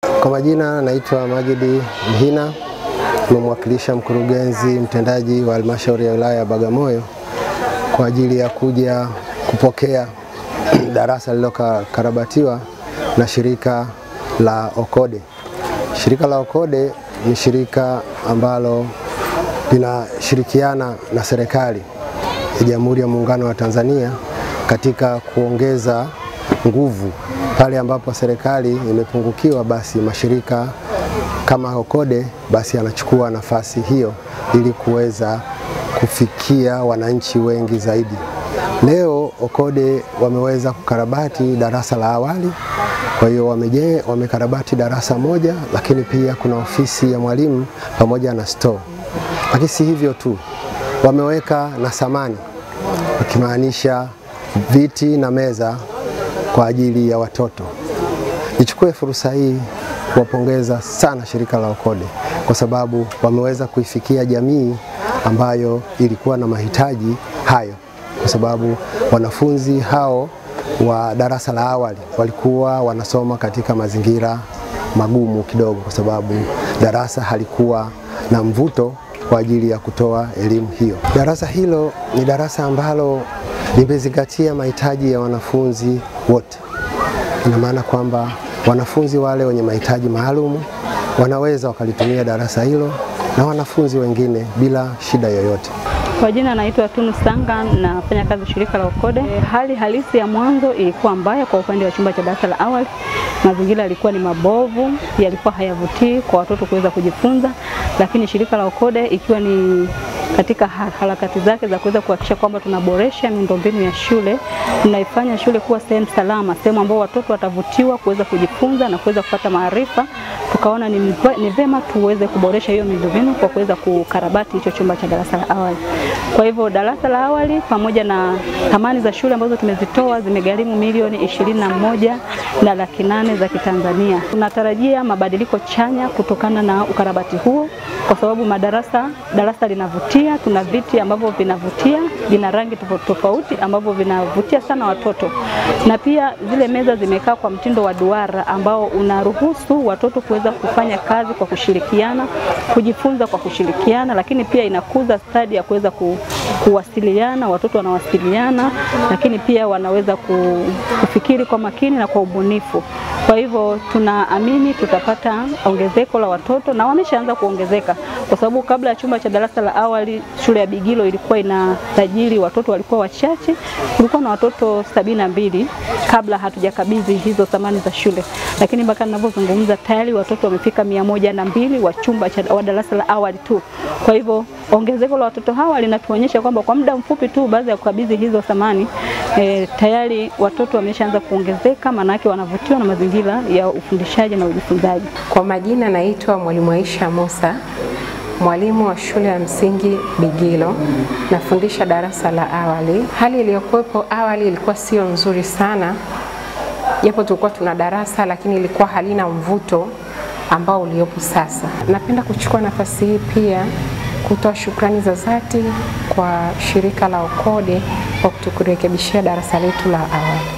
Kwa majina naitwa Magidi Mhina, nimemwakilisha mkurugenzi mtendaji wa halmashauri ya wilaya ya Bagamoyo kwa ajili ya kuja kupokea darasa lililokarabatiwa na shirika la Okode. Shirika la Okode ni shirika ambalo linashirikiana na serikali ya Jamhuri ya Muungano wa Tanzania katika kuongeza nguvu pale ambapo serikali imepungukiwa, basi mashirika kama Okode basi anachukua nafasi hiyo ili kuweza kufikia wananchi wengi zaidi. Leo Okode wameweza kukarabati darasa la awali, kwa hiyo wamekarabati darasa moja, lakini pia kuna ofisi ya mwalimu pamoja na store. Lakini si hivyo tu, wameweka na samani, ikimaanisha viti na meza kwa ajili ya watoto. Nichukue fursa hii kuwapongeza sana shirika la Okode kwa sababu wameweza kuifikia jamii ambayo ilikuwa na mahitaji hayo, kwa sababu wanafunzi hao wa darasa la awali walikuwa wanasoma katika mazingira magumu kidogo, kwa sababu darasa halikuwa na mvuto kwa ajili ya kutoa elimu hiyo. Darasa hilo ni darasa ambalo limezingatia mahitaji ya wanafunzi wote. Ina maana kwamba wanafunzi wale wenye mahitaji maalum wanaweza wakalitumia darasa hilo na wanafunzi wengine bila shida yoyote. Kwa jina naitwa Tunu Sanga, nafanya kazi shirika la Okode. Hali halisi ya mwanzo ilikuwa mbaya kwa upande wa chumba cha darasa la awali. Mazingira yalikuwa ni mabovu, yalikuwa hayavutii kwa watoto kuweza kujifunza, lakini shirika la Okode ikiwa ni katika harakati zake za kuweza kuhakikisha kwamba tunaboresha miundombinu ya shule, tunaifanya shule kuwa sehemu salama, sehemu ambayo watoto watavutiwa kuweza kujifunza na kuweza kupata maarifa. Tukaona ni vema tuweze kuboresha hiyo miundombinu kwa kuweza kukarabati hicho chumba cha darasa la awali. Kwa hivyo darasa la awali pamoja na thamani za shule ambazo tumezitoa zimegharimu milioni 21,800,000 za Kitanzania. Tunatarajia mabadiliko chanya kutokana na ukarabati huo, kwa sababu darasa linavutia, tuna viti ambavyo vinavutia, vina rangi tofauti ambavyo vinavutia sana watoto. Na pia zile meza zimekaa kwa mtindo wa duara ambao unaruhusu watoto kuweza kufanya kazi kwa kushirikiana, kujifunza kwa kushirikiana, lakini pia inakuza stadi ya kuweza kuwasiliana, watoto wanawasiliana, lakini pia wanaweza kufikiri kwa makini na kwa ubunifu. Kwa hivyo tunaamini tutapata ongezeko la watoto, na wameshaanza kuongezeka, kwa sababu kabla ya chumba cha darasa la awali shule ya Bigilo ilikuwa inasajili watoto walikuwa wachache, kulikuwa na watoto 72 kabla hatujakabidhi hizo thamani za shule, lakini mpaka ninapozungumza tayari watoto wamefika 102 wa chumba cha darasa la awali tu. Kwa hivyo ongezeko la watoto hawa linatuonyesha kwamba kwa muda mfupi tu baada ya kukabidhi hizo thamani tayari watoto wameshaanza kuongezeka, maana yake wanavutiwa na mazingira ya ufundishaji na ujifunzaji. Kwa majina naitwa Mwalimu Aisha Musa, mwalimu wa shule ya msingi Bigilo, nafundisha darasa la awali. Hali iliyokuwepo awali ilikuwa sio nzuri sana, japo tulikuwa tuna darasa lakini ilikuwa halina mvuto ambao uliopo sasa. Napenda kuchukua nafasi hii pia kutoa shukrani za dhati kwa shirika la Okode kwa kuturekebishia darasa letu la awali.